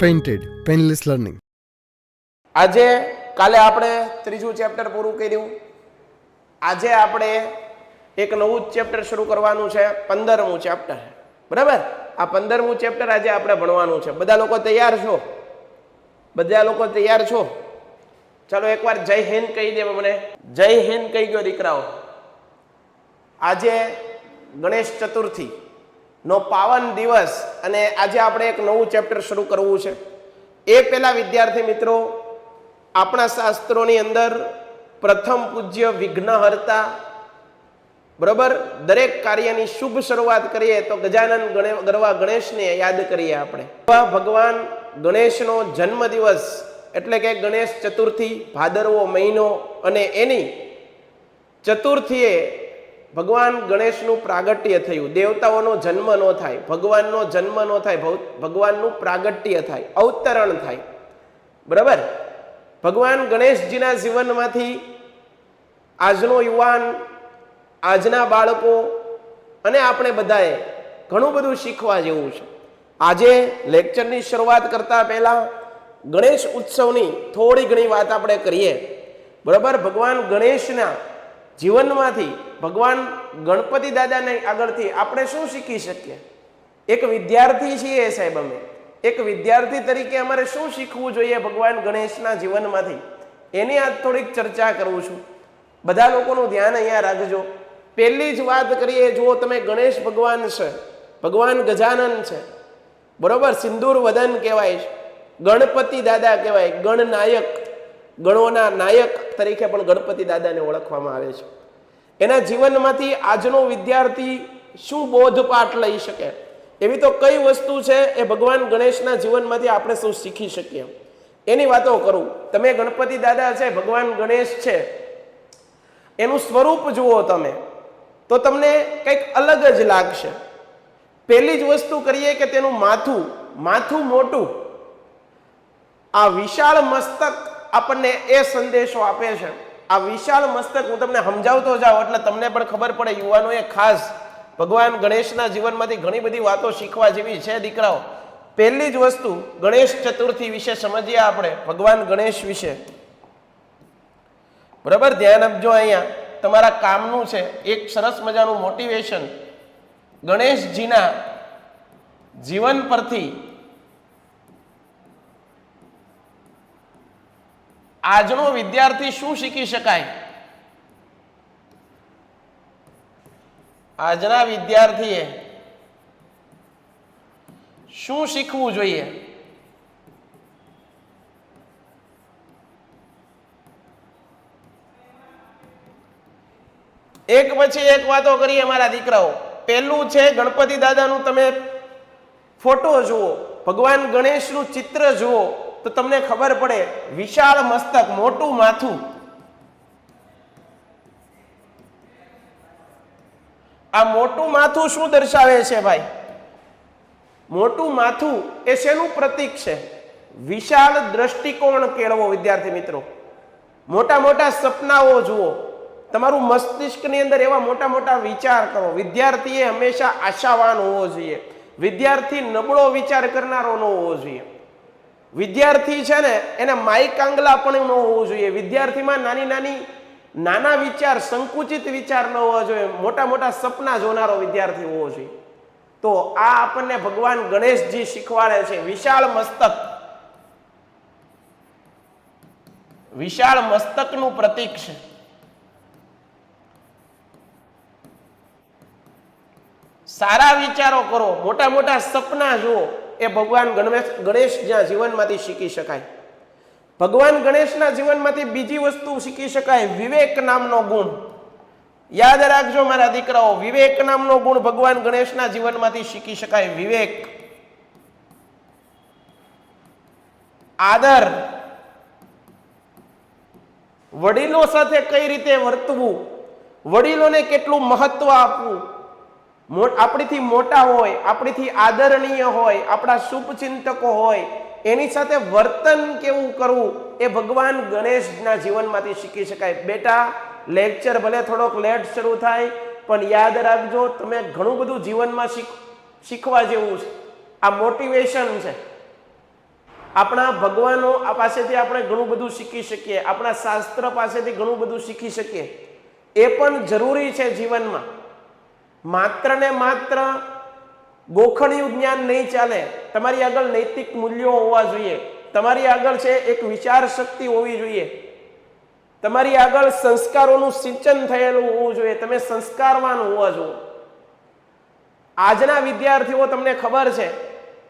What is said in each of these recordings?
Painted painless learning. આજે કાલે આપણે ત્રીજું ચેપ્ટર પૂરું કર્યું. આજે આપણે એક નવું ચેપ્ટર શરૂ કરવાનું છે, 15મું ચેપ્ટર. બરાબર, આ 15મું ચેપ્ટર આજે આપણે ભણવાનું છે. બધા લોકો તૈયાર છો? બધા લોકો તૈયાર છો? ચાલો એકવાર જય હિન્દ કહી દે મને. જય હિન્દ કહી ગયો દીકરાઓ. આજે ગણેશ ચતુર્થી નો પાવન દિવસ અને આજે આપણે એક નવું ચેપ્ટર શરૂ કરવું છે. એ પહેલા વિદ્યાર્થી મિત્રો, આપણા શાસ્ત્રોની અંદર પ્રથમ પૂજ્ય વિઘ્નહર્તા, બરોબર, દરેક કાર્યની શુભ શરૂઆત કરીએ તો ગજાનન ગરવા ગણેશને યાદ કરીએ આપણે. ભગવાન ગણેશનો જન્મ દિવસ એટલે કે ગણેશ ચતુર્થી, ભાદરવો મહિનો, અને એની ચતુર્થીએ ભગવાન ગણેશનું પ્રાગટ્ય થયું. દેવતાઓનો જન્મ ન થાય, ભગવાનનો જન્મ ન થાય, ભગવાનનું પ્રાગટ્ય થાય, અવતરણ થાય. બરાબર, ભગવાન ગણેશજીના જીવનમાંથી આજનો યુવાન, આજના બાળકો અને આપણે બધાએ ઘણું બધું શીખવા જેવું છે. આજે લેક્ચરની શરૂઆત કરતા પહેલા ગણેશ ઉત્સવની થોડી ઘણી વાત આપણે કરીએ. બરાબર, ભગવાન ગણેશના જીવનમાંથી, ભગવાન ગણપતિ દાદાને આગળથી આપણે શું શીખી શકીએ? એક વિદ્યાર્થી છીએ સાહેબ, અમે એક વિદ્યાર્થી તરીકે અમારે શું શીખવું જોઈએ ભગવાન ગણેશના જીવનમાંથી, એની આજ થોડીક ચર્ચા કરું છું. બધા લોકોનું ધ્યાન અહીંયા રાખજો. પહેલી જ વાત કરીએ, જુઓ તમે, ગણેશ ભગવાન છે, ભગવાન ગજાનન છે, બરોબર, સિંદૂર વદન કહેવાય છે, ગણપતિ દાદા કહેવાય, ગણનાયક, ગણોના નાયક તરીકે પણ ગણપતિ દાદાને ઓળખવામાં આવે છે. એના જીવનમાંથી આજનો વિદ્યાર્થી શું બોધપાઠ લઈ શકે? એવી તો કઈ વસ્તુ છે એ ભગવાન ગણેશના જીવનમાંથી આપણે શું શીખી શકીએ, એની વાતો કરું. તમે ગણપતિ દાદા છે, ભગવાન ગણેશ છે, એનું સ્વરૂપ જુઓ તમે તો તમને કંઈક અલગ જ લાગશે. પહેલી જ વસ્તુ કરીએ કે તેનું માથું મોટું, આ વિશાળ મસ્તક આપણને એ સંદેશો આપે છે. આ વિશાળ મસ્તક હું તમને સમજાવતો જાઉં એટલે તમને પણ ખબર પડે. યુવાનોએ ખાસ ભગવાન ગણેશના જીવનમાંથી ઘણી બધી વાતો શીખવા જેવી છે દીકરાઓ. પહેલી જ વસ્તુ, ગણેશ ચતુર્થી વિશે સમજીએ આપણે, ભગવાન ગણેશ વિશે. બરાબર, ધ્યાન આપજો. અહીંયા તમારા કામનું છે એક સરસ મજાનું મોટિવેશન ગણેશજીના જીવન પરથી આજનો વિદ્યાર્થી શું શીખી શકાય? આજના વિદ્યાર્થીએ શું શીખવું જોઈએ? એક પછી એક વાતો કરીએ મારા દીકરાઓ. પહેલું છે ગણપતિ દાદાનું તમે ફોટો જુઓ, ભગવાન ગણેશનું ચિત્ર જુઓ તો તમને ખબર પડે. વિશાળ મસ્તક, મોટું માથું. આ મોટું માથું શું દર્શાવે છે ભાઈ? મોટું માથું એ શેનું પ્રતીક છે? વિશાળ દ્રષ્ટિકોણ કેળવો વિદ્યાર્થી મિત્રો. મોટા મોટા સપનાઓ જુઓ, તમારું મસ્તિષ્કની અંદર એવા મોટા મોટા વિચાર કરો. વિદ્યાર્થીએ હંમેશા આશાવાન હોવો જોઈએ. વિદ્યાર્થી નબળો વિચાર કરનારો ન હોવો જોઈએ. વિદ્યાર્થી છે ને એને માયકાંગલા પણ ન હોવું જોઈએ. વિદ્યાર્થીમાં નાના વિચાર, સંકુચિત વિચાર ન હોવા જોઈએ. મોટા મોટા સપના જોનારો વિદ્યાર્થી હોવો જોઈએ. તો આ આપણને ભગવાન ગણેશજી શીખવાડે છે. વિશાળ મસ્તક, વિશાળ મસ્તકનું પ્રતીક છે. સારા વિચારો કરો, મોટા મોટા સપના જુઓ, એ ભગવાન ગણેશના જીવનમાંથી શીખી શકાય. ભગવાન ગણેશના જીવનમાંથી બીજી વસ્તુ શીખી શકાય, વિવેક નામનો ગુણ. યાદ રાખજો મારા દીકરાઓ, વિવેક નામનો ગુણ ભગવાન ગણેશના જીવનમાંથી શીખી શકાય. વિવેક, આદર, વડીલો સાથે કઈ રીતે વર્તવું, વડીલોને કેટલું મહત્વ આપવું, આપણીથી મોટા હોય, આપણીથી આદરણીય હોય, આપણા શુભચિંતકો હોય, એની સાથે વર્તન કેવું કરવું, એ ભગવાન ગણેશના જીવનમાંથી શીખી શકાય. બેટા, લેક્ચર ભલે થોડોક લેટ શરૂ થાય પણ યાદ રાખજો, તમે ઘણું બધું જીવનમાં શીખવા જેવું છે. આ મોટિવેશન છે. આપણા ભગવાનો પાસેથી આપણે ઘણું બધું શીખી શકીએ, આપણા શાસ્ત્ર પાસેથી ઘણું બધું શીખી શકીએ. એ પણ જરૂરી છે જીવનમાં. માત્ર ને માત્ર ગોખણિયું જ્ઞાન નહીં ચાલે. તમારી આગળ નૈતિક મૂલ્યો હોવા જોઈએ, તમારી આગળ છે એક વિચાર શક્તિ હોવી જોઈએ, તમારી આગળ સંસ્કારોનું સિંચન થયેલું હોવું જોઈએ, તમે સંસ્કારવાન હોવા જોઈએ. આજના વિદ્યાર્થીઓ, તમને ખબર છે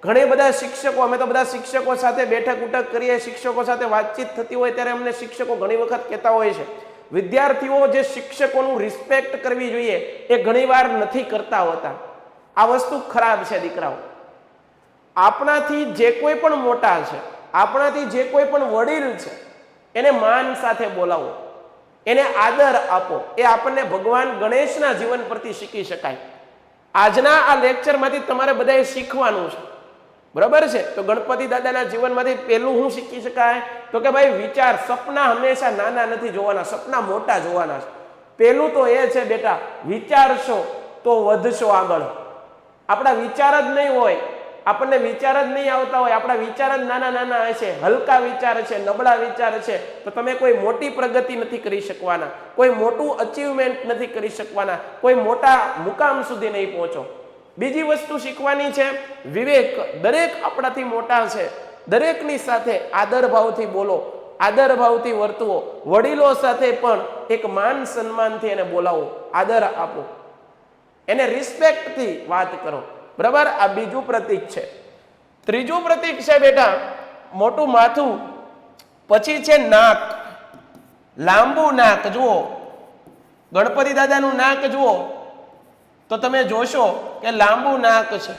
ઘણી બધા શિક્ષકો, અમે તો બધા શિક્ષકો સાથે બેઠક ઉઠક કરીએ, શિક્ષકો સાથે વાતચીત થતી હોય ત્યારે અમને શિક્ષકો ઘણી વખત કહેતા હોય છે વિદ્યાર્થીઓ જે શિક્ષકોનું રિસ્પેક્ટ કરવી જોઈએ એ ઘણીવાર નથી કરતા હોતા. આ વસ્તુ ખરાબ છે દીકરાઓ. આપણાથી જે કોઈ પણ મોટા છે, આપણાથી જે કોઈ પણ વડીલ છે, એને માન સાથે બોલાવો, એને આદર આપો. એ આપણને ભગવાન ગણેશના જીવન પરથી શીખી શકાય. આજના આ લેક્ચરમાંથી તમારે બધાએ શીખવાનું છે, બરાબર છે? તો ગણપતિ દાદાના જીવનમાંથી પહેલું શું શીખી શકાય? તો કે ભાઈ વિચાર, સપના હંમેશા નાના નથી જોવાના, સપના મોટા જોવાના છે. પહેલું તો એ છે બેટા, વિચારશો તો વધશો આગળ. આપણા વિચાર જ નહીં હોય, આપણને વિચાર જ નહીં આવતા હોય, આપણા વિચાર જ નાના નાના હશે, હલકા વિચાર છે, નબળા વિચાર છે, તો તમે કોઈ મોટી પ્રગતિ નથી કરી શકવાના, કોઈ મોટું અચીવમેન્ટ નથી કરી શકવાના, કોઈ મોટા મુકામ સુધી નહીં પહોંચો. બીજી વસ્તુ શીખવાની છે વિવેક. દરેક આપણાથી મોટા છે, દરેકની સાથે આદર ભાવથી બોલો, આદર ભાવથી વર્તવો. વડીલો સાથે પણ એક માન સન્માનથી એને બોલાવો, આદર આપો, એને રિસ્પેક્ટથી વાત કરો, બરાબર? આ બીજું પ્રતીક છે. ત્રીજું પ્રતીક છે બેટા મોટું માથું, પછી છે નાક, લાંબુ નાક. જુઓ ગણપતિ દાદાનું નાક જુઓ તો તમે જોશો કે લાંબુ નાક છે.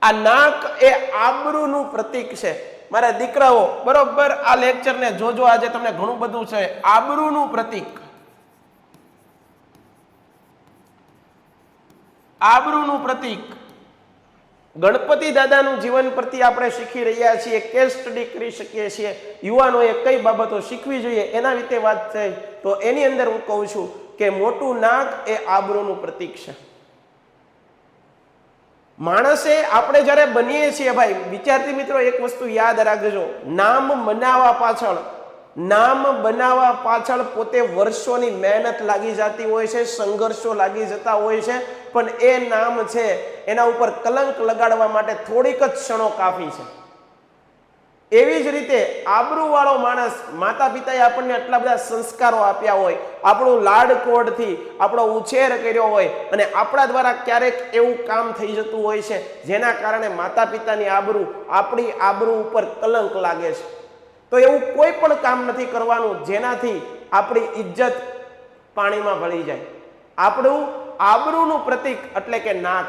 આ નાક એ આબરૂનું પ્રતીક છે. મારા દીકરાઓ બરોબર આ લેક્ચરને જોજો, આજે તમને ઘણું બધું છે. આબરૂનું પ્રતીક, આબરૂનું પ્રતીક. ગણપતિ દાદાનું જીવન પરથી આપણે શીખી રહ્યા છીએ, કેસ સ્ટડી કરી શકીએ છીએ. યુવાનોએ કઈ બાબતો શીખવી જોઈએ એના વિશે વાત છે. તો એની અંદર હું કહું છું કે મોટું નાક એ આબરૂનું પ્રતીક છે. માણસે આપણે જ્યારે બનીએ છીએ ભાઈ, વિદ્યાર્થી મિત્રો એક વસ્તુ યાદ રાખજો, નામ બનાવવા પાછળ પોતે વર્ષોની મહેનત લાગી જતી હોય છે, સંઘર્ષો લાગી જતા હોય છે, પણ એ નામ છે એના ઉપર કલંક લગાડવા માટે થોડીક જ ક્ષણો કાફી છે. એવી જ રીતે આબરૂવાળો માણસ, માતા પિતાએ આપણને આટલા બધા સંસ્કારો આપ્યા હોય, આપણું લાડકોડથી આપણો ઉછેર કર્યો હોય, અને આપણા દ્વારા ક્યારેક એવું કામ થઈ જતું હોય છે જેના કારણે માતા પિતાની આબરૂ, આપણી આબરૂ ઉપર કલંક લાગે છે. તો એવું કોઈ પણ કામ નથી કરવાનું જેનાથી આપણી ઇજ્જત પાણીમાં ભળી જાય. આપણું આબરૂનું પ્રતીક એટલે કે નાક.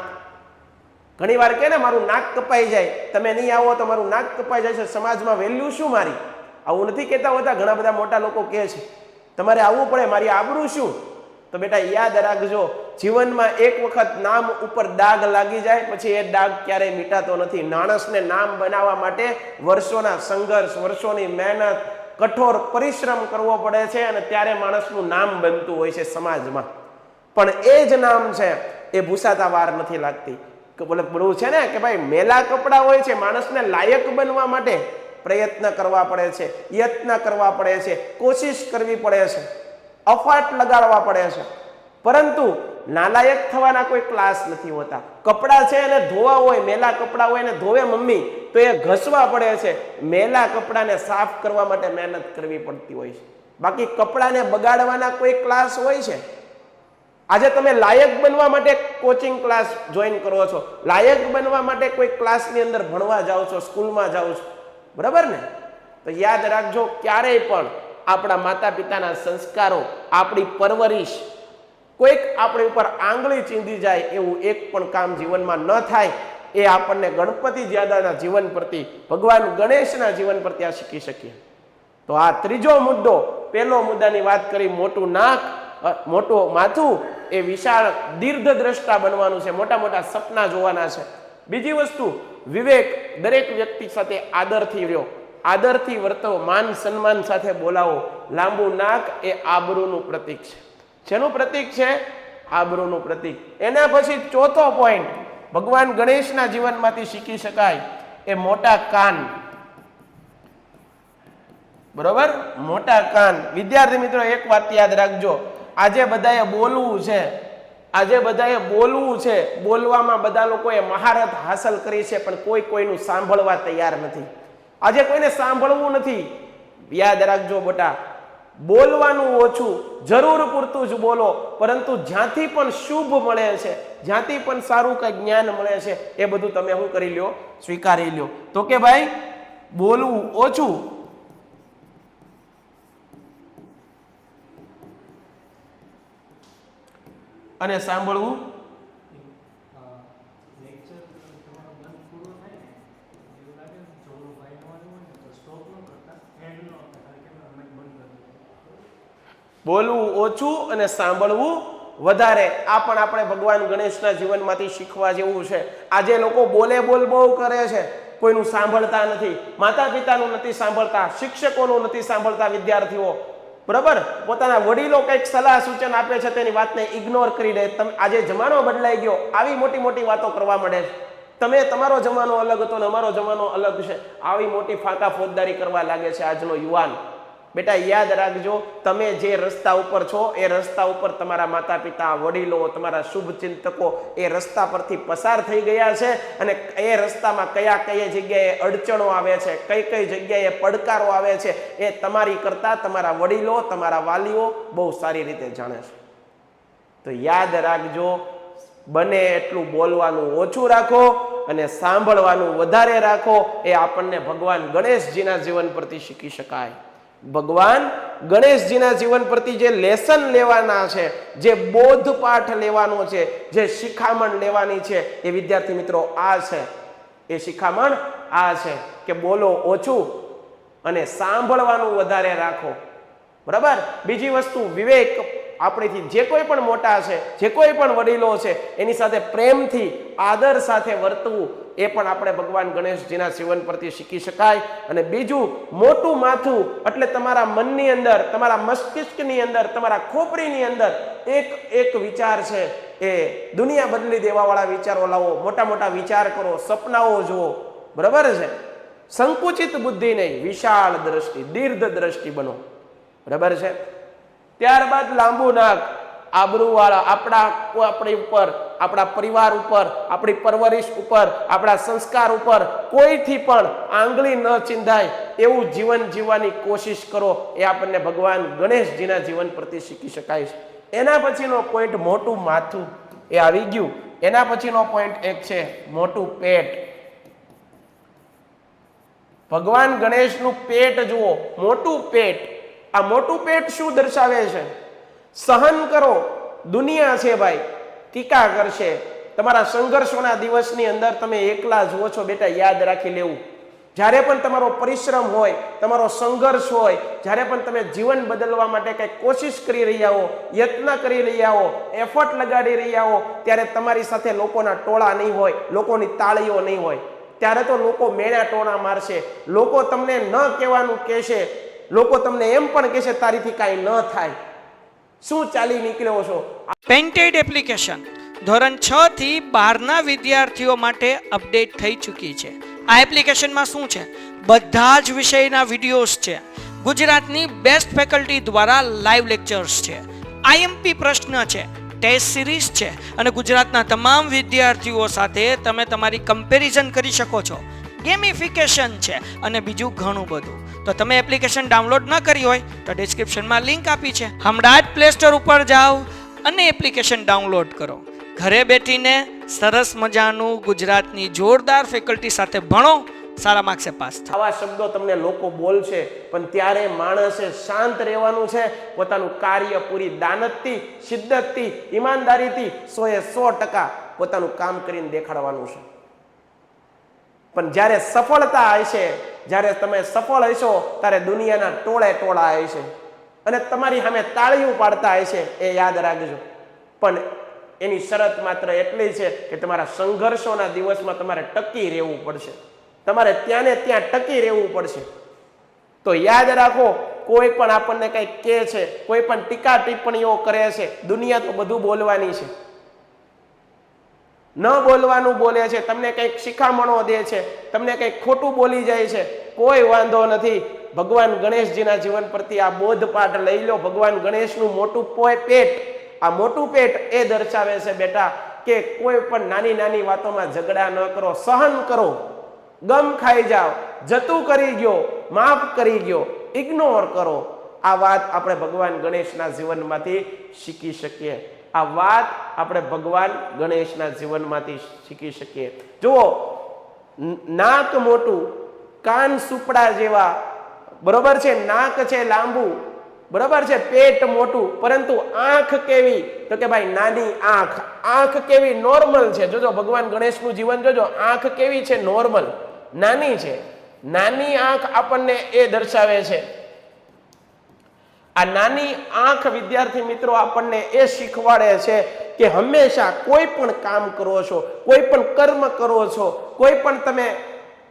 ઘણી વાર કે ને મારું નાક કપાઈ જાય, તમે નહીં આવો તો મારું નાક કપાઈ જાય છે, સમાજમાં વેલ્યુ શું મારી? આવું નથી કહેતા હોતા. ઘણા બધા મોટા લોકો કહે છે તમારે આવવું પડે, મારી આબરૂ શું? તો બેટા યાદ રાખજો, જીવનમાં એક વખત નામ ઉપર દાગ લાગી જાય પછી એ દાગ ક્યારેય મિટાતો નથી. માણસને નામ બનાવવા માટે વર્ષોના સંઘર્ષ, વર્ષોની મહેનત, કઠોર પરિશ્રમ કરવો પડે છે, અને ત્યારે માણસનું નામ બનતું હોય છે સમાજમાં. પણ એ જ નામ છે એ ભૂસાતા વાર નથી લાગતી. બોલું છે ને કે ભાઈ મેલા કપડાં હોય છે, માણસને લાયક બનવા માટે પ્રયત્ન કરવા પડે છે, યત્ન કરવા પડે છે, કોશિશ કરવી પડે છે, અફાટ લગાડવા પડે છે, પરંતુ નાલાયક થવાના કોઈ ક્લાસ નથી હોતા. કપડાં છે એને ધોવા હોય, મેલા કપડાં હોય એને ધોવે મમ્મી તો એ ઘસવા પડે છે. મેલા કપડાને સાફ કરવા માટે મહેનત કરવી પડતી હોય છે. બાકી કપડાને બગાડવાના કોઈ ક્લાસ હોય છે? આજે તમે લાયક બનવા માટે કોચિંગ ક્લાસ જોઈન કરો છો, લાયક બનવા માટે કોઈ ક્લાસની અંદર ભણવા જાઓ છો, સ્કૂલમાં જાઓ છો, બરાબર ને? તો યાદ રાખજો, ક્યારેય પણ આપણા માતા પિતાના સંસ્કારો, આપણી પરવરિશ, કોઈક આપણી ઉપર આંગળી ચીંધી જાય એવું એક પણ કામ જીવનમાં ન થાય. એ આપણને ગણપતિ દાદાના જીવન પરથી, ભગવાન ગણેશના જીવન પરથી આ શીખી શકીએ. તો આ ત્રીજો મુદ્દો, પહેલો મુદ્દાની વાત કરી મોટું નાક, મોટું માથું, એ વિશાળ દીર્ઘ દ્રષ્ટા બનવાનું છે, મોટા મોટા સપના જોવાના છે. બીજી વસ્તુ વિવેક, દરેક વ્યક્તિ સાથે આદરથી રહ્યો, આદરથી વર્તો, માન સન્માન સાથે બોલાવો. લાંબુ નાક એ આબરૂનું પ્રતીક છે. જેનું પ્રતીક છે? આબરૂનું પ્રતીક. એના પછી ચોથો પોઈન્ટ ભગવાન ગણેશના જીવનમાંથી શીખી શકાય એ મોટા કાન. બરોબર, મોટા કાન. વિદ્યાર્થી મિત્રો એક વાત યાદ રાખજો, આજે બધાએ બોલવું છે, આજે બધાએ બોલવું છે, બોલવામાં બધા લોકોએ મહારત હાંસલ કરી છે, પણ કોઈ કોઈનું સાંભળવા તૈયાર નથી. આજે કોઈને સાંભળવું નથી. યાદ રાખજો બેટા, બોલવાનું ઓછું, જરૂર પૂરતું જ બોલો, પરંતુ જ્યાંથી પણ શુભ મળે છે, જ્યાંથી પણ સારું કંઈ જ્ઞાન મળે છે, એ બધું તમે શું કરી લ્યો? સ્વીકારી લ્યો. તો કે ભાઈ બોલવું ઓછું અને સાંભળવું બોલવું ઓછું અને સાંભળવું વધારે. આ પણ આપણે ભગવાન ગણેશના જીવનમાંથી શીખવા જેવું છે. આજે લોકો બોલે બોલ બહુ કરે છે, કોઈનું સાંભળતા નથી, માતા પિતાનું નથી સાંભળતા, શિક્ષકોનું નથી સાંભળતા વિદ્યાર્થીઓ. બરાબર, પોતાના વડીલો કંઈક સલાહ સૂચન આપે છે તેની વાતને ઇગ્નોર કરી દે. આજે જમાનો બદલાઈ ગયો, આવી મોટી મોટી વાતો કરવા માંડે છે. તમે તમારો જમાનો અલગ હતો ને અમારો જમાનો અલગ છે, આવી મોટી ફાંકા ફોજદારી કરવા લાગે છે આજનો યુવાન. બેટા યાદ રાખજો, તમે જે રસ્તા ઉપર છો એ રસ્તા ઉપર તમારા માતા પિતા, વડીલો, તમારા શુભ ચિંતકો એ રસ્તા પરથી પસાર થઈ ગયા છે, અને એ રસ્તામાં કયા કઈ જગ્યાએ અડચણો આવે છે, કઈ કઈ જગ્યાએ પડકારો આવે છે, એ તમારી કરતા તમારા વડીલો, તમારા વાલીઓ બહુ સારી રીતે જાણે છે. તો યાદ રાખજો, બને એટલું બોલવાનું ઓછું રાખો અને સાંભળવાનું વધારે રાખો. એ આપણને ભગવાન ગણેશજીના જીવન પરથી શીખી શકાય. ભગવાન ગણેશજીના જીવન પરથી જે લેસન લેવાના છે, જે બોધપાઠ લેવાનો છે, જે શિખામણ લેવાની છે, એ વિદ્યાર્થી મિત્રો આ છે. એ શિખામણ આ છે કે બોલો ઓછું અને સાંભળવાનું વધારે રાખો. બરાબર. બીજી વસ્તુ, વિવેક. આપણીથી જે કોઈ પણ મોટા છે, જે કોઈ પણ વડીલો છે, એની સાથે પ્રેમથી, આદર સાથે વર્તવું, એ પણ આપણે ભગવાન ગણેશજીના જીવન પરથી શીખી શકાય. અને બીજું, મોટું માથું એટલે તમારા મનની અંદર, તમારા મસ્તિષ્કની અંદર, તમારા ખોપરીની અંદર એક વિચાર છે, એ દુનિયા બદલી દેવાવાળા વિચારો લાવો. મોટા મોટા વિચાર કરો, સપનાઓ જુઓ. બરાબર છે. સંકુચિત બુદ્ધિ નહીં, વિશાળ દ્રષ્ટિ, દીર્ઘ દ્રષ્ટિ બનો. બરાબર છે. ત્યારબાદ લાંબુ નાક, આબરૂવાળા. આપણી ઉપર, આપણા પરિવાર ઉપર, આપણી પરવરિશ ઉપર, આપણા સંસ્કાર ઉપર કોઈથી પણ આંગળી ન ચિંધાય એવું જીવન જીવવાની કોશિશ કરો. એ આપણને ભગવાન ગણેશજીના જીવન પરથી શીખી શકાય છે. એના પછીનો પોઈન્ટ મોટું માથું, એ આવી ગયું. એના પછીનો પોઈન્ટ એક છે મોટું પેટ. ભગવાન ગણેશનું પેટ જુઓ, મોટું પેટ. આ મોટું પેટ શું દર્શાવે છે? સહન કરો. દુનિયા છે ભાઈ, ટીકા કરશે. તમારા સંઘર્ષોના દિવસની અંદર તમે એકલા જુઓ છો. બેટા યાદ રાખી લેવું, જ્યારે પણ તમારો પરિશ્રમ હોય, તમારો સંઘર્ષ હોય, જ્યારે પણ તમે જીવન બદલવા માટે કંઈક કોશિશ કરી રહ્યા હો, યત્ન કરી રહ્યા હો, એફર્ટ લગાડી રહ્યા હો, ત્યારે તમારી સાથે લોકોના ટોળા નહીં હોય, લોકોની તાળીઓ નહીં હોય. ત્યારે તો લોકો મેણા ટોણા મારશે, લોકો તમને ન કહેવાનું કહેશે, લોકો તમને એમ પણ કહેશે તારીથી કાંઈ ન થાય. શું ચાલી નીકળ્યો છો? પેન્ટેડ એપ્લિકેશન ધોરણ 6 થી 12ના વિદ્યાર્થીઓ માટે અપડેટ થઈ ચૂકી છે. આ એપ્લિકેશનમાં શું છે? બધા જ વિષયના વિડીયોઝ છે. ગુજરાતની બેસ્ટ ફેકલ્ટી દ્વારા લાઈવ લેક્ચર્સ છે. આઈએમપી પ્રશ્ન છે, ટેસ્ટ સિરીઝ છે, અને ગુજરાતના તમામ વિદ્યાર્થીઓ સાથે તમે તમારી કમ્પેરિઝન કરી શકો છો. ગેમિફિકેશન છે અને બીજું ઘણું બધું. તો તમે એપ્લિકેશન ડાઉનલોડ ન કરી હોય તો ડિસ્ક્રિપ્શનમાં લિંક આપી છે, હમણાં જ પ્લે સ્ટોર ઉપર જાઓ અને એપ્લિકેશન ડાઉનલોડ કરો. ઘરે બેઠીને સરસ મજાનું ગુજરાતની જોરદાર ફેકલ્ટી સાથે ભણો, સારા માર્ક્સે પાસ થાઓ. આવા શબ્દો તમને લોકો બોલશે, પણ ત્યારે માણસે શાંત રહેવાનું છે. પોતાનું કાર્ય પૂરી દાનતથી, શિદ્દતથી, ઈમાનદારીથી 100% પોતાનું કામ કરીને દેખાડવાનું છે. પણ જ્યારે સફળતા હશે, જ્યારે તમે સફળ હશો, ત્યારે દુનિયાના ટોળે ટોળા હશે અને તમારી સામે તાળીઓ પાડતા હશે. એ યાદ રાખજો. પણ એની શરત માત્ર એટલી છે કે તમારા સંઘર્ષોના દિવસમાં તમારે ટકી રહેવું પડશે. તમારે ત્યાં ને ત્યાં ટકી રહેવું પડશે. તો યાદ રાખો, કોઈ પણ આપણને કંઈ કહે છે, કોઈ પણ ટીકા ટિપ્પણીઓ કરે છે, દુનિયા તો બધું બોલવાની છે. ન બોલવાનું બોલે છે, તમને કંઈક શિખામણો દે છે, તમને કંઈક ખોટું બોલી જાય છે, કોઈ વાંધો નથી. ભગવાન ગણેશજીના જીવન પ્રત્યે આ બોધપાઠ લઈ લો. ભગવાન ગણેશનું મોટું પેટ, આ મોટું પેટ એ દર્શાવે છે બેટા કે કોઈ પણ નાની નાની વાતોમાં ઝઘડા ન કરો, સહન કરો, ગમ ખાઈ જાઓ, જતું કરી ગયો, માફ કરી ગયો, ઇગ્નોર કરો. આ વાત આપણે ભગવાન ગણેશના જીવનમાંથી શીખી શકીએ. આ વાત આપણે ભગવાન ગણેશના જીવનમાંથી શીખી શકીએ. જુઓ, નાક મોટું, કાન સુપડા જેવા, બરોબર છે, નાક છે લાંબુ, બરોબર છે, પેટ મોટું, પરંતુ આંખ કેવી? તો કે ભાઈ નાની આંખ. આંખ કેવી? નોર્મલ છે. જોજો ભગવાન ગણેશનું જીવન જોજો, આંખ કેવી છે? નોર્મલ, નાની છે. નાની આંખ આપણને એ દર્શાવે છે. આ નાની આંખ વિદ્યાર્થી મિત્રો આપણને એ શીખવાડે છે કે હંમેશા કોઈ પણ કામ કરો છો, કોઈ પણ કર્મ કરો છો, કોઈ પણ તમે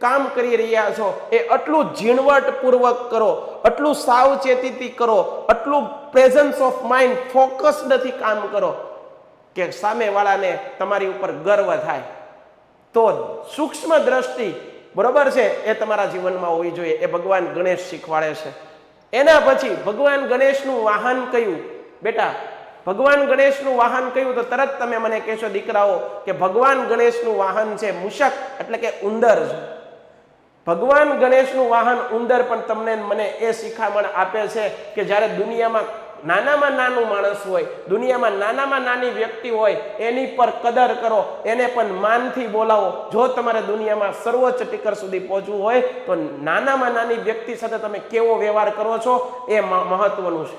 કામ કરી રહ્યા છો એ આટલું ઝીણવટપૂર્વક કરો, આટલું સાવચેતીથી કરો, આટલું પ્રેઝન્સ ઓફ માઇન્ડ, ફોકસ્ડથી કામ કરો કે સામેવાળાને તમારી ઉપર ગર્વ થાય. તો સૂક્ષ્મ દ્રષ્ટિ, બરોબર છે, એ તમારા જીવનમાં હોવી જોઈએ. એ ભગવાન ગણેશ શીખવાડે છે. એના પછી ભગવાન ગણેશનું વાહન કયું? બેટા ભગવાન ગણેશનું વાહન કયું? તો તરત તમે મને કહેશો દીકરાઓ કે ભગવાન ગણેશનું વાહન છે મૂષક, એટલે કે ઉંદર છે. ભગવાન ગણેશનું વાહન ઉંદર પણ તમને મને એ શિખામણ આપે છે કે જ્યારે દુનિયામાં નાનામાં નાનું માણસ હોય, દુનિયામાં નાનામાં નાની વ્યક્તિ હોય, એની પર કદર કરો, એને પણ માનથી બોલાવો. જો તમારે દુનિયામાં સર્વોચ્ચ ટીકર સુધી પહોંચવું હોય તો નાનામાં નાની વ્યક્તિ સાથે તમે કેવો વ્યવહાર કરો છો એ મહત્વનું છે.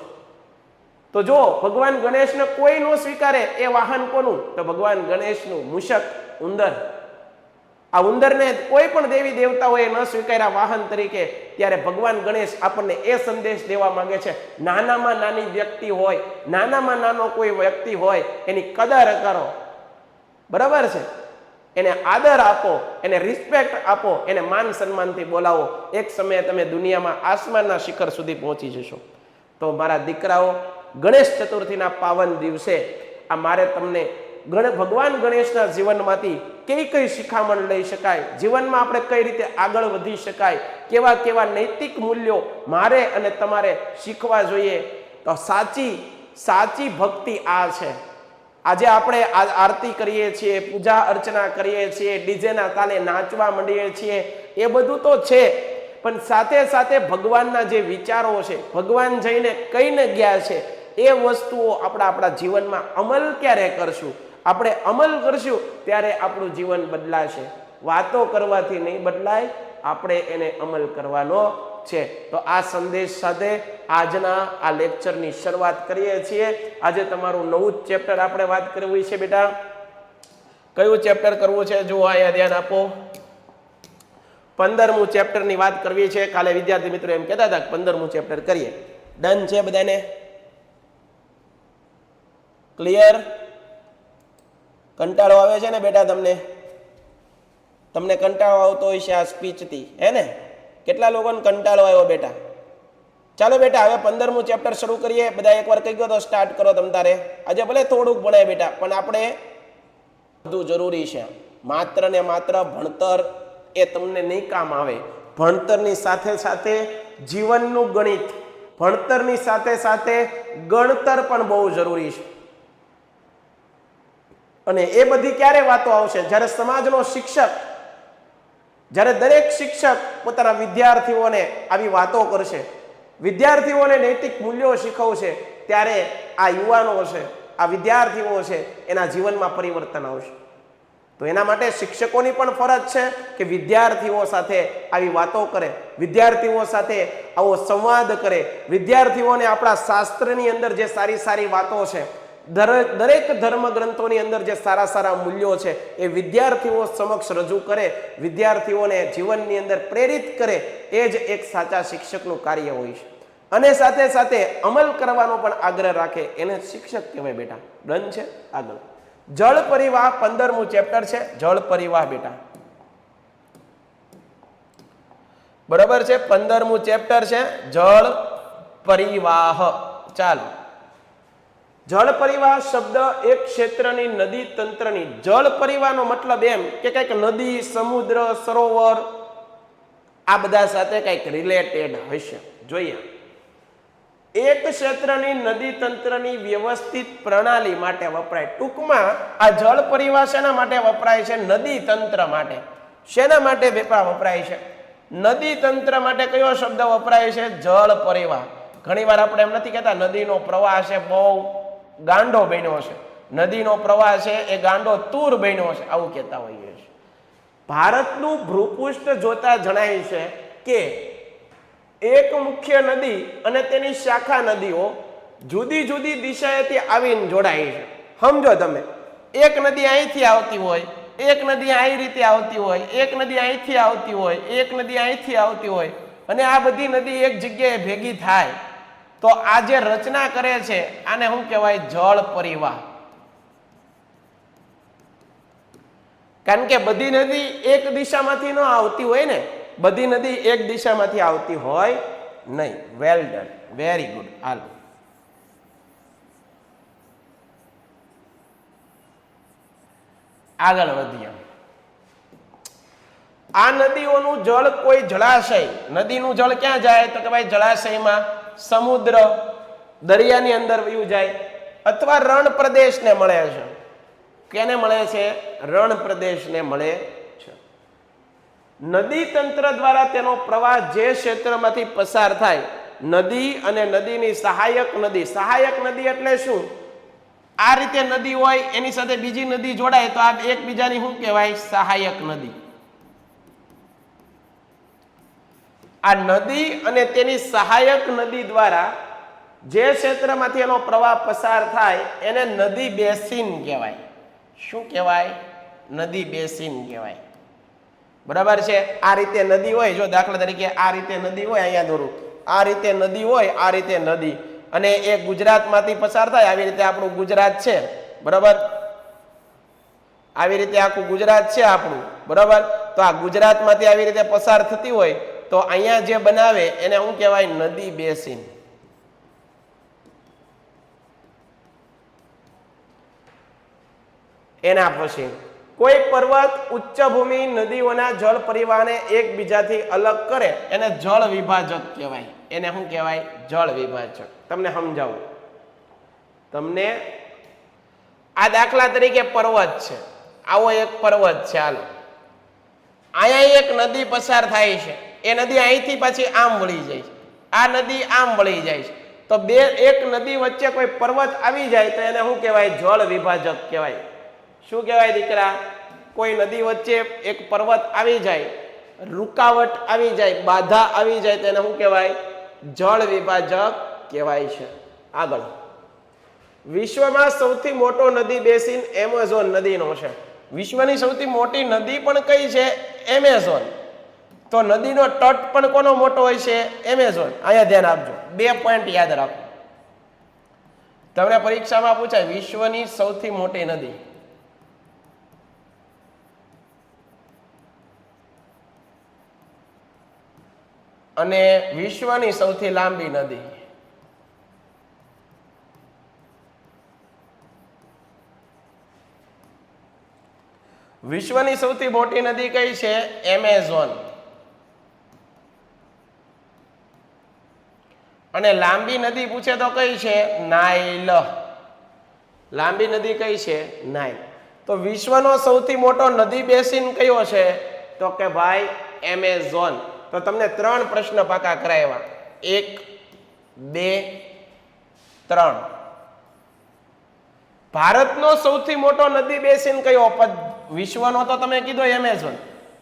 તો જો ભગવાન ગણેશને કોઈ ન સ્વીકારે, એ વાહન કોનું? તો ભગવાન ગણેશનું, મૂષક, ઉંદર. આ ઉંદરને કોઈ પણ દેવી દેવતાઓએ ન સ્વીકાર્યા વાહન તરીકે, ત્યારે ભગવાન ગણેશ આપણને એ સંદેશ દેવા માંગે છે, નાનામાં નાની વ્યક્તિ હોય, નાનામાં નાનો કોઈ વ્યક્તિ હોય, એની કદર કરો, બરાબર છે, એને આદર આપો, એને રિસ્પેક્ટ આપો, એને માન સન્માનથી બોલાવો. એક સમયે તમે દુનિયામાં આસમાનના શિખર સુધી પહોંચી જશો. તો મારા દીકરાઓ, ગણેશ ચતુર્થીના પાવન દિવસે આ મારે તમને ભગવાન ગણેશના જીવનમાંથી કઈ કઈ શિખામણ લઈ શકાય, જીવનમાં આપણે કઈ રીતે આગળ વધી શકાય, કેવા કેવા નૈતિક મૂલ્યો મારે અને તમારે શીખવા જોઈએ. તો સાચી ભક્તિ આ છે. આજે આપણે આરતી કરીએ છીએ, પૂજા અર્ચના કરીએ છીએ, ડીજેના તાલે નાચવા માંડીએ છીએ, એ બધું તો છે, પણ સાથે સાથે ભગવાનના જે વિચારો છે, ભગવાન જઈને કઈને ગયા છે, એ વસ્તુઓ આપણા જીવનમાં અમલ ક્યારે કરશું? આપણે અમલ કરશું ત્યારે આપણું જીવન બદલાશે. વાતો કરવાથી નહીં બદલાય, આપણે એને અમલ કરવાનો છે. તો આ સંદેશ સાથે આજના આ લેક્ચરની શરૂઆત કરીએ છીએ. આજે તમારું નવું જ ચેપ્ટર આપણે વાત કરવી છે. બેટા કયું ચેપ્ટર કરવું છે? જુઓ અહીંયા ધ્યાન આપો. 15મું ચેપ્ટરની વાત કરવી છે. કાલે વિદ્યાર્થી મિત્રો એમ કહેતા હતા કે 15મું ચેપ્ટર કરીએ. ડન છે બધાને? ક્લિયર? કંટાળો આવે છે ને બેટા તમને કંટાળો આવતો હોય છે આ સ્પીચથી, હે ને? કેટલા લોકોને કંટાળો આવ્યો બેટા? ચાલો બેટા હવે 15મું ચેપ્ટર શરૂ કરીએ. બધા એકવાર કહી ગયો તો સ્ટાર્ટ કરો તમ તારે. આજે ભલે થોડુંક ભણાય બેટા, પણ આપણે બધું જરૂરી છે. માત્ર ને માત્ર ભણતર એ તમને નહીં કામ આવે. ભણતરની સાથે સાથે જીવનનું ગણિત, ભણતરની સાથે સાથે ગણતર પણ બહુ જરૂરી છે. અને એ બધી ક્યારે વાતો આવશે? જ્યારે સમાજનો શિક્ષક, જ્યારે દરેક શિક્ષક પોતાના વિદ્યાર્થીઓને આવી વાતો કરશે, વિદ્યાર્થીઓને નૈતિક મૂલ્યો શીખવશે, ત્યારે આ યુવાનો છે, આ વિદ્યાર્થીઓ છે, એના જીવનમાં પરિવર્તન આવશે. તો એના માટે શિક્ષકોની પણ ફરજ છે કે વિદ્યાર્થીઓ સાથે આવી વાતો કરે, વિદ્યાર્થીઓ સાથે આવો સંવાદ કરે, વિદ્યાર્થીઓને આપણા શાસ્ત્રની અંદર જે સારી સારી વાતો છે, દરેક ધર્મ ગ્રંથોની અંદર જે સારા સારા મૂલ્યો છે, એ વિદ્યાર્થીઓ સમક્ષ રજૂ કરે, વિદ્યાર્થીઓને જીવનની અંદર પ્રેરિત કરે. એ જ એક સાચા શિક્ષકનું કાર્ય હોય છે. અને સાથે સાથે અમલ કરવાનો પણ આગ્રહ રાખે, એને શિક્ષક કહેવાય બેટા. ડન છે? આગળ જળ પરિવાહ 15મું ચેપ્ટર છે. જળ પરિવાહ બેટા, બરાબર છે? 15મું ચેપ્ટર છે જળ પરિવાહ. ચાલો, જળ પરિવાહ શબ્દ એક ક્ષેત્રની નદી તંત્રની, જળ પરિવાહનો મતલબ એમ કે કંઈક નદી, સમુદ્ર, સરોવર, આ બધા સાથે કંઈક રિલેટેડ હશે. જોઈએ, એક ક્ષેત્રની નદી તંત્રની વ્યવસ્થિત પ્રણાલી માટે વપરાય. ટૂંકમાં આ જળ પરિવહન શેના માટે વપરાય છે? નદી તંત્ર માટે. શેના માટે વપરાય છે? નદી તંત્ર માટે કયો શબ્દ વપરાય છે? જળ પરિવહન. ઘણીવાર આપણે એમ નથી કહેતા નદીનો પ્રવાહ છે બહુ ગાંડો બન્યો છે, નદીનો પ્રવાહ છે એ ગાંડો તૂર બન્યો છે, આવું કહેતા હોઈએ છીએ. ભારતનું ભૂપૃષ્ઠ જોતા જણાય છે કે એક મુખ્ય નદી અને તેની શાખા નદીઓ જુદી જુદી દિશાએથી આવીને જોડાય છે. સમજો તમે, એક નદી અહીંથી આવતી હોય, એક નદી આવી રીતે આવતી હોય, એક નદી અહીંથી આવતી હોય, એક નદી અહીંથી આવતી હોય, અને આ બધી નદી એક જગ્યાએ ભેગી થાય તો આ જે રચના કરે છે આને શું કહેવાય? જળ પરિવાહ. કારણ કે બધી નદી એક દિશામાંથી ન આવતી હોય ને, બધી નદી એક દિશામાંથી આવતી હોય નહીં. Well done, very good. હાલો, આગળ વધીએ. આ નદીઓનું જળ કોઈ જળાશય, નદીનું જળ ક્યાં જાય? તો કે ભાઈ જળાશયમાં, સમુદ્ર, દરિયાની અંદર વયું જાય, અથવા રણ પ્રદેશને મળે છે. કેને મળે છે? રણ પ્રદેશને મળે છે. નદી તંત્ર દ્વારા તેનો પ્રવાહ જે ક્ષેત્રમાંથી પસાર થાય, નદી અને નદીની સહાયક નદી. સહાયક નદી એટલે શું? આ રીતે નદી હોય એની સાથે બીજી નદી જોડાય તો આ એકબીજાની શું કહેવાય? સહાયક નદી. આ નદી અને તેની સહાયક નદી દ્વારા જે ક્ષેત્રમાંથી એનો પ્રવાહ પસાર થાય એને નદી બેસિન કહેવાય. શું કહેવાય? નદી બેસિન કહેવાય. બરાબર છે? આ રીતે નદી હોય, જો દાખલા તરીકે આ રીતે નદી હોય, અહીંયા દોરું, આ રીતે નદી હોય, આ રીતે નદી, અને એ ગુજરાતમાંથી પસાર થાય. આવી રીતે આપણું ગુજરાત છે, બરાબર? આવી રીતે આખું ગુજરાત છે આપણું, બરાબર? તો આ ગુજરાતમાંથી આવી રીતે પસાર થતી હોય તો અહીંયા જે બનાવે એને શું કહેવાય? નદી બેસિન. એના પછી કોઈ પર્વત, ઉચ્ચભૂમિ નદીઓના જળ પરિવહનને એકબીજાથી અલગ કરે એને જળ વિભાજક કહેવાય. એને શું કહેવાય? જળ વિભાજક. તમને સમજાવું. તમને આ દાખલા તરીકે પર્વત છે, આવો એક પર્વત છે. હાલો, અહીંયા એક નદી પસાર થાય છે, એ નદી અહીંથી પાછી આમ વળી જાય છે, આ નદી આમ વળી જાય છે, તો એક નદી વચ્ચે કોઈ પર્વત આવી જાય તો એને શું કહેવાય? જળ વિભાજક કહેવાય. શું કહેવાય દીકરા? કોઈ નદી વચ્ચે એક પર્વત આવી જાય, રૂકાવટ આવી જાય, બાધા આવી જાય તો એને શું કહેવાય? જળ વિભાજક કહેવાય છે. આગળ, વિશ્વમાં સૌથી મોટો નદી બેસિન એમેઝોન નદીનો છે. વિશ્વની સૌથી મોટી નદી પણ કઈ છે? એમેઝોન. તો નદીનો તટ પણ કોનો મોટો હોય છે? એમેઝોન. અહીંયા ધ્યાન આપજો, 2 પોઈન્ટ યાદ રાખો. તમને પરીક્ષામાં પૂછાય વિશ્વની સૌથી મોટી નદી, અને વિશ્વની સૌથી લાંબી નદી. વિશ્વની સૌથી મોટી નદી કઈ છે? એમેઝોન. અને લાંબી નદી પૂછે તો કઈ છે? નાઇલ. લાંબી નદી કઈ છે? નાઇલ. તો વિશ્વનો સૌથી મોટો નદી બેસિન કયો છે? તો કે ભાઈ એમેઝોન. તો તમને 3 પ્રશ્ન પાકા કરાવ્યા. 1, 2, 3. ભારતનો સૌથી મોટો નદી બેસિન કયો? વિશ્વનો તો તમે કીધો એમેઝોન,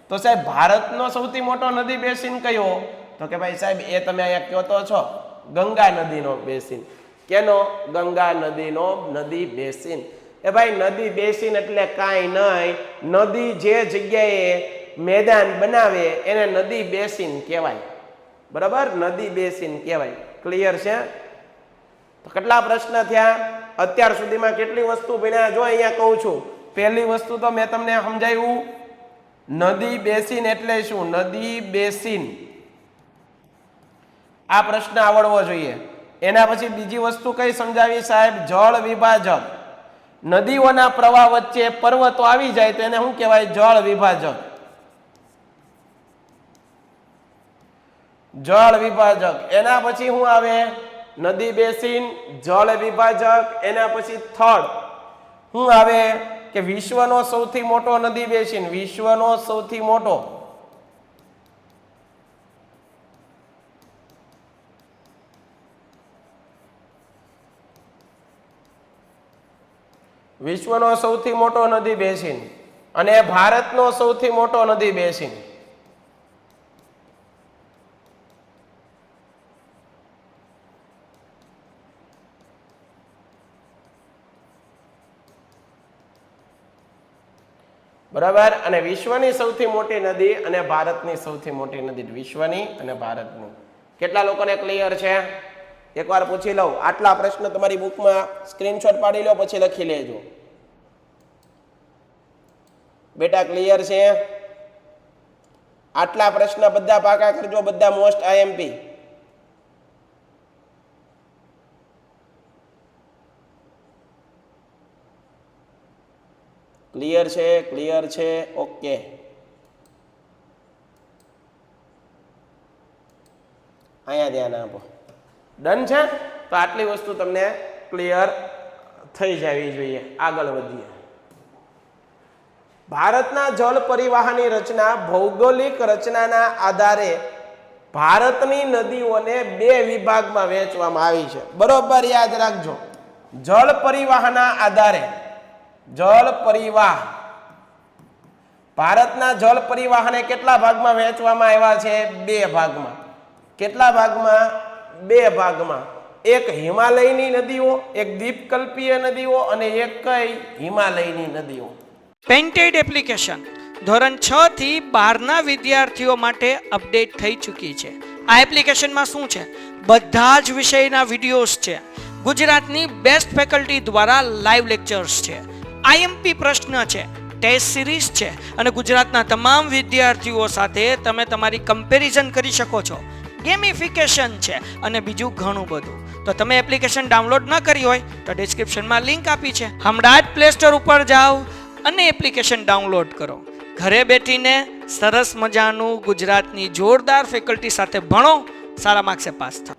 તો સાહેબ ભારતનો સૌથી મોટો નદી બેસિન કયો? તો કે ભાઈ સાહેબ એ તમે અહીંયા કહો તો છો, ગંગા નદીનો બેસિન. કેનો? ગંગા નદીનો નદી બેસિન. એ ભાઈ નદી બેસિન એટલે કાંઈ નહીં, નદી જે જગ્યાએ મેદાન બનાવે એને નદી બેસિન કહેવાય. બરાબર? નદી બેસિન કહેવાય. ક્લિયર છે? તો કેટલા પ્રશ્ન થયા અત્યાર સુધીમાં? કેટલી વસ્તુ ભણ્યા? જો અહીંયા કહું છું, પહેલી વસ્તુ તો મેં તમને સમજાવ્યું, નદી બેસિન એટલે શું? નદી બેસિન, આ પ્રશ્ન આવડવો જોઈએ. એના પછી બીજી વસ્તુ કઈ સમજાવી સાહેબ? જળ વિભાજક. નદીઓના પ્રવાહ વચ્ચે પર્વતો આવી જાય તો એને શું કહેવાય? જળ વિભાજક. જળ વિભાજક. એના પછી શું આવે? નદી બેસિન, જળ વિભાજક. એના પછી થર્ડ શું આવે કે વિશ્વનો સૌથી મોટો નદી બેસિન, વિશ્વનો સૌથી મોટો નદી બેસિન અને ભારતનો સૌથી મોટો નદી બેસિન. બરાબર. અને વિશ્વની સૌથી મોટી નદી અને ભારતની સૌથી મોટી નદી, વિશ્વની અને ભારતની. કેટલા લોકોને ક્લિયર છે? એકવાર પૂછી લઉં. આટલા પ્રશ્ન તમારી બુકમાં સ્ક્રીનશોટ પાડી લો, પછી લખી લેજો. બેટા ક્લિયર છે? આટલા પ્રશ્ન બધા પાકા કરજો, બધા મોસ્ટ આઈએમપી. ક્લિયર છે? ક્લિયર છે? ઓકે. અહીંયા ધ્યાન આપો. ડન છે? તો આટલી વસ્તુ તમને ક્લિયર થઈ જવી જોઈએ. આગળ વધીએ. ભારતના જળ પરિવહનની રચના, ભૌગોલિક રચનાના આધારે ભારતની નદીઓને બે વિભાગમાં વહેંચવામાં આવી છે. બરોબર યાદ રાખજો. જળ પરિવહનના આધારે જળ પરિવાહ, ભારતના જળ પરિવાહને કેટલા ભાગમાં વહેંચવામાં આવ્યા છે? બે ભાગમાં. કેટલા ભાગમાં? બે ભાગમાં. એક હિમાલયની નદીઓ, એક દ્વીપકલ્પીય નદીઓ અને એક કઈ? હિમાલયની નદીઓ. પેન્ટેડ એપ્લિકેશન ધોરણ 6 થી 12ના વિદ્યાર્થીઓ માટે અપડેટ થઈ ચૂકી છે. આ એપ્લિકેશનમાં શું છે? બધા જ વિષયના વિડીયોઝ છે. ગુજરાતની બેસ્ટ ફેકલ્ટી દ્વારા લાઈવ લેક્ચર્સ છે. આઈએમપી પ્રશ્ન છે, ટેસ્ટ સિરીઝ છે અને ગુજરાતના તમામ વિદ્યાર્થીઓ સાથે તમે તમારી કમ્પેરિઝન કરી શકો છો. ગેમિફિકેશન છે અને બીજું ઘણું બધું. તો તમે એપ્લિકેશન ડાઉનલોડ ન કરી હોય તો ડિસ્ક્રિપ્શનમાં લિંક આપી છે. હમણાં જ પ્લે સ્ટોર ઉપર જાઓ અને એપ્લિકેશન ડાઉનલોડ કરો. ઘરે બેઠીને સરસ મજાનું ગુજરાતની જોરદાર ફેકલ્ટી સાથે ભણો, સારા માર્ક્સે પાસ થાઓ.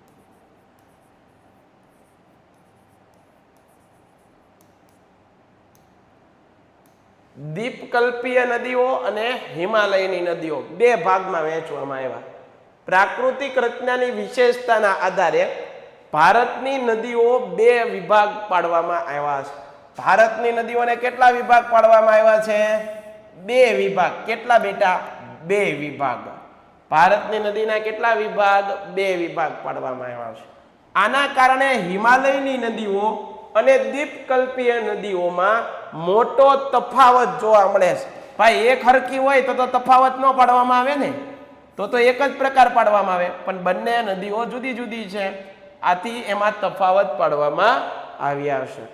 દ્વીપકલ્પીય નદીઓ અને હિમાલયની નદીઓ બે ભાગમાં વહેંચવામાં આવ્યા. પ્રાકૃતિક રચનાની વિશેષતાના આધારે ભારતની નદીઓ બે વિભાગ પાડવામાં આવ્યા છે. ભારતની નદીઓને કેટલા વિભાગ પાડવામાં આવ્યા છે? બે વિભાગ. કેટલા બેટા? બે વિભાગ. ભારતની નદીના કેટલા વિભાગ? બે વિભાગ પાડવામાં આવ્યા છે. આના કારણે હિમાલયની નદીઓ અને દ્વીપકલ્પીય નદીઓમાં મોટો તફાવત જોવા મળે છે. ભાઈ એક હરકી હોય તો તફાવત ન પાડવામાં આવે ને, તો એક જ પ્રકાર પાડવામાં આવે, પણ બંને નદીઓ જુદી જુદી છે. આથી એમાં તફાવત પાડવામાં આવ્યા છે.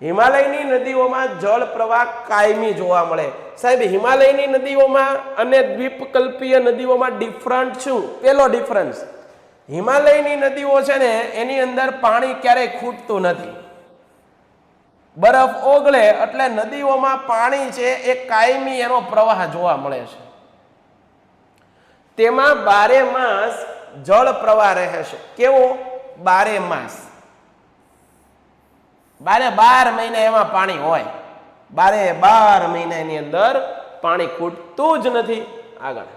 હિમાલયની નદીઓમાં જળ પ્રવાહ કાયમી જોવા મળે. સાહેબ હિમાલયની નદીઓમાં અને દ્વીપકલ્પીય નદીઓમાં ડિફરન્ટ શું? પેલો ડિફરન્સ, હિમાલયની નદીઓ છે ને એની અંદર પાણી ક્યારેય ખૂટતું નથી. બરફ ઓગળે એટલે નદીઓમાં પાણી છે એ કાયમી એનો પ્રવાહ જોવા મળે છે. તેમાં 12 માસ જળ પ્રવાહ રહે છે. કેવો? 12 માસ. 12 મહિના એમાં પાણી હોય. 12 મહિનાની અંદર પાણી ખૂટતું જ નથી. આગળ,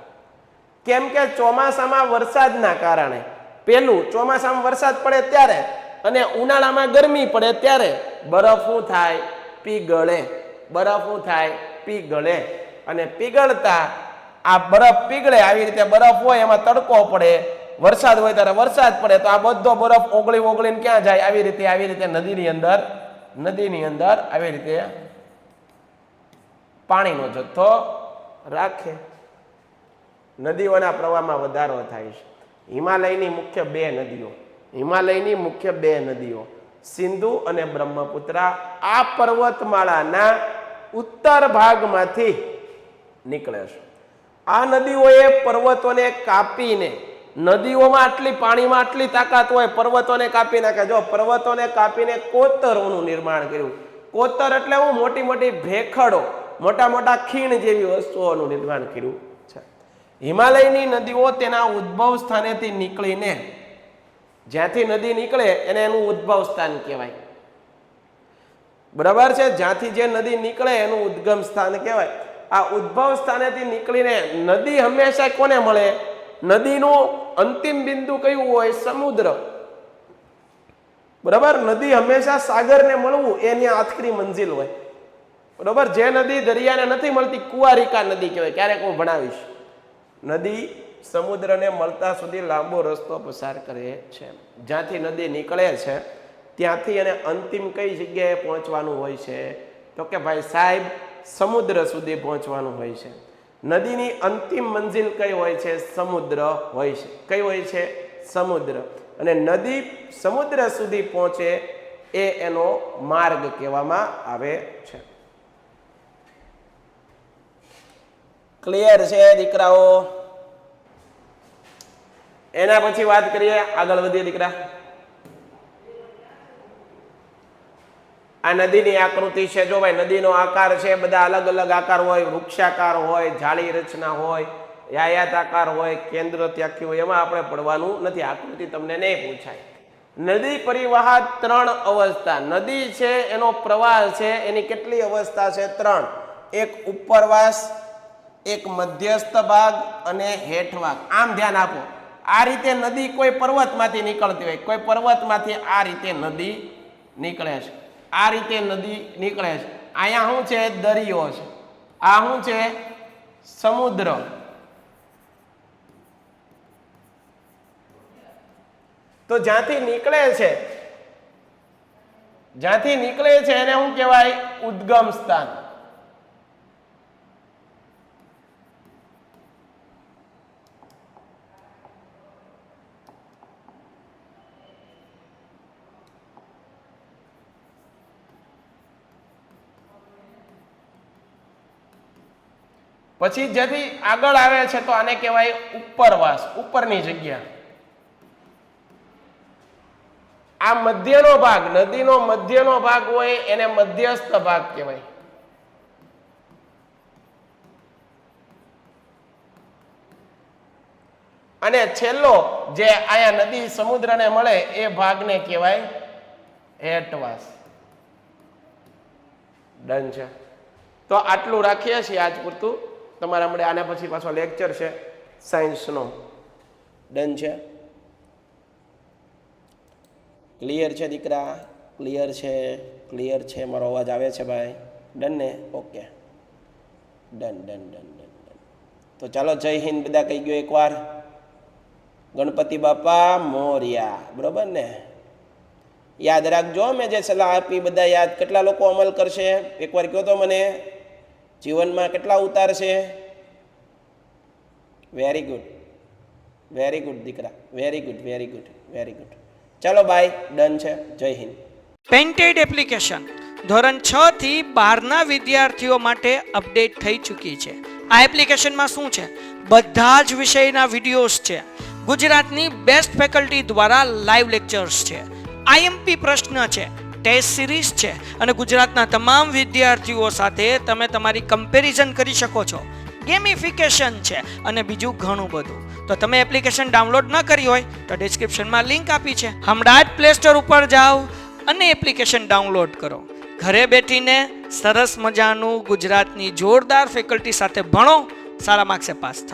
કેમ કે ચોમાસામાં વરસાદના કારણે, પેલું ચોમાસામાં વરસાદ પડે ત્યારે અને ઉનાળામાં ગરમી પડે ત્યારે બરફ શું થાય? પીગળે. બરફ શું થાય? પીગળે. અને પીગળતા આ બરફ પીગળે, આવી રીતે બરફ હોય એમાં તડકો પડે, વરસાદ હોય ત્યારે વરસાદ પડે, તો આ બધો બરફ ઓગળીને ક્યાં જાય? આવી રીતે નદીની અંદર આવી રીતે પાણીનો જથ્થો રાખે. નદીઓના પ્રવાહમાં વધારો થાય છે. હિમાલયની મુખ્ય બે નદીઓ સિંધુ અને બ્રહ્મપુત્રા આ પર્વતમાળાના ઉત્તર ભાગમાંથી નીકળે છે. આ નદીઓએ પર્વતોને કાપીને, નદીઓમાં પાણીમાં આટલી તાકાત હોય, પર્વતોને કાપી નાખે. જો પર્વતોને કાપીને કોતરોનું નિર્માણ કર્યું. કોતર એટલે હું? મોટી મોટી ભેખડો, મોટા મોટા ખીણ જેવી વસ્તુઓનું નિર્માણ કર્યું છે. હિમાલયની નદીઓ તેના ઉદ્ભવ સ્થાનેથી નીકળીને, જ્યાંથી નદી નીકળે એને એનું ઉદ્ભવ સ્થાન કહેવાય. બરાબર છે? જ્યાંથી જે નદી નીકળે એનું ઉદ્ગમ સ્થાન કહેવાય. આ ઉદ્ભવ સ્થાનેથી નીકળીને નદી હંમેશા કોને મળે? નદીનું અંતિમ બિંદુ કયું હોય? સમુદ્ર. બરાબર? નદી હંમેશા સાગરને મળવું એની આખરી મંજિલ હોય. બરાબર? જે નદી દરિયાને નથી મળતી કુંવારિકા નદી કહેવાય. ક્યારેક હું ભણાવીશ. નદી સમુદ્રને મળતા સુધી લાંબો રસ્તો પસાર કરે છે. જ્યાંથી નદી નીકળે છે ત્યાંથી એને અંતિમ કઈ જગ્યાએ પહોંચવાનું હોય છે? તો કે ભાઈ સાહેબ સમુદ્ર સુધી પહોંચવાનું હોય છે. નદીની અંતિમ મંજિલ કઈ હોય છે? સમુદ્ર હોય છે. કઈ હોય છે? સમુદ્ર. અને નદી સમુદ્ર સુધી પહોંચે એ એનો માર્ગ કહેવામાં આવે છે. ક્લિયર છે દીકરાઓ? એના પછી વાત કરીએ, આગળ વધીએ દીકરા. આ નદીની આકૃતિ છે. જો ભાઈ નદીનો આકાર છે, બધા અલગ અલગ આકાર હોય. વૃક્ષાકાર હોય, જાળી રચના હોય, યાયાતાકાર હોય, કેન્દ્ર ત્યાખી હોય. એમાં આપણે પડવાનું નથી. આકૃતિ તમને નહીં પૂછાય. નદી પરિવાહ 3 અવસ્થા. નદી છે એનો પ્રવાહ છે, એની કેટલી અવસ્થા છે? 3. એક ઉપરવાસ, એક મધ્યસ્થ ભાગ અને હેઠ ભાગ. આમ ધ્યાન આપો. આ રીતે નદી કોઈ પર્વતમાંથી નીકળતી હોય, કોઈ પર્વતમાંથી આ રીતે નદી નીકળે છે. આ રીતે નદી નીકળે છે. અહીંયા શું છે? દરિયો છે. આ શું છે? સમુદ્ર. તો જ્યાંથી નીકળે છે એને શું કહેવાય? ઉદ્ગમ સ્થાન. પછી જેથી આગળ આવે છે તો આને કહેવાય ઉપરવાસ, ઉપરની જગ્યા. આ મધ્યનો ભાગ, નદીનો મધ્યનો ભાગ હોય એને મધ્યસ્થ ભાગ કહેવાય. અને છેલ્લો જે આયા નદી સમુદ્રને મળે એ ભાગને કહેવાય હેઠવાસ. ડન છે? તો આટલું રાખીએ છીએ આજ પૂરતું. તમારા મળે આના પછી પાછો લેક્ચર છે સાયન્સનો. ડન છે? ક્લિયર છે દીકરા? ક્લિયર છે? ક્લિયર છે? મારો અવાજ આવે છે ભાઈ? ડન ને? Okay, done done done done done. તો ચાલો જય હિન્દ બધા કહી ગયો એકવાર. ગણપતિ બાપા મોર્યા. બરોબર ને? યાદ રાખજો મેં જે સલાહ આપી, બધા યાદ. કેટલા લોકો અમલ કરશે એકવાર કહો તો મને. જીવનમાં કેટલા ઉતારશે? વેરી ગુડ, વેરી ગુડ દીકરા, very good, very good, very good. ચાલો બાય. ડન છે? જય હિન્દ. પેન્ટેડ એપ્લિકેશન ધોરણ 6 થી 12ના વિદ્યાર્થીઓ માટે અપડેટ થઈ ચૂકી છે. આ એપ્લિકેશનમાં શું છે? બધા જ વિષયના વિડીયોઝ છે. ગુજરાતની બેસ્ટ ફેકલ્ટી દ્વારા લાઈવ લેક્ચર્સ છે. આઈએમપી પ્રશ્ન છે, ટેસ્ટ સિરીઝ છે અને ગુજરાતના તમામ વિદ્યાર્થીઓ સાથે તમે તમારી કમ્પેરિઝન કરી શકો છો. ગેમિફિકેશન છે અને બીજું ઘણું બધું. તો તમે એપ્લિકેશન ડાઉનલોડ ન કરી હોય તો ડિસ્ક્રિપ્શનમાં લિંક આપી છે. હમણાં જ પ્લે સ્ટોર ઉપર જાઓ અને એપ્લિકેશન ડાઉનલોડ કરો. ઘરે બેઠીને સરસ મજાનું ગુજરાતની જોરદાર ફેકલ્ટી સાથે ભણો, સારા માર્ક્સે પાસ થાઓ.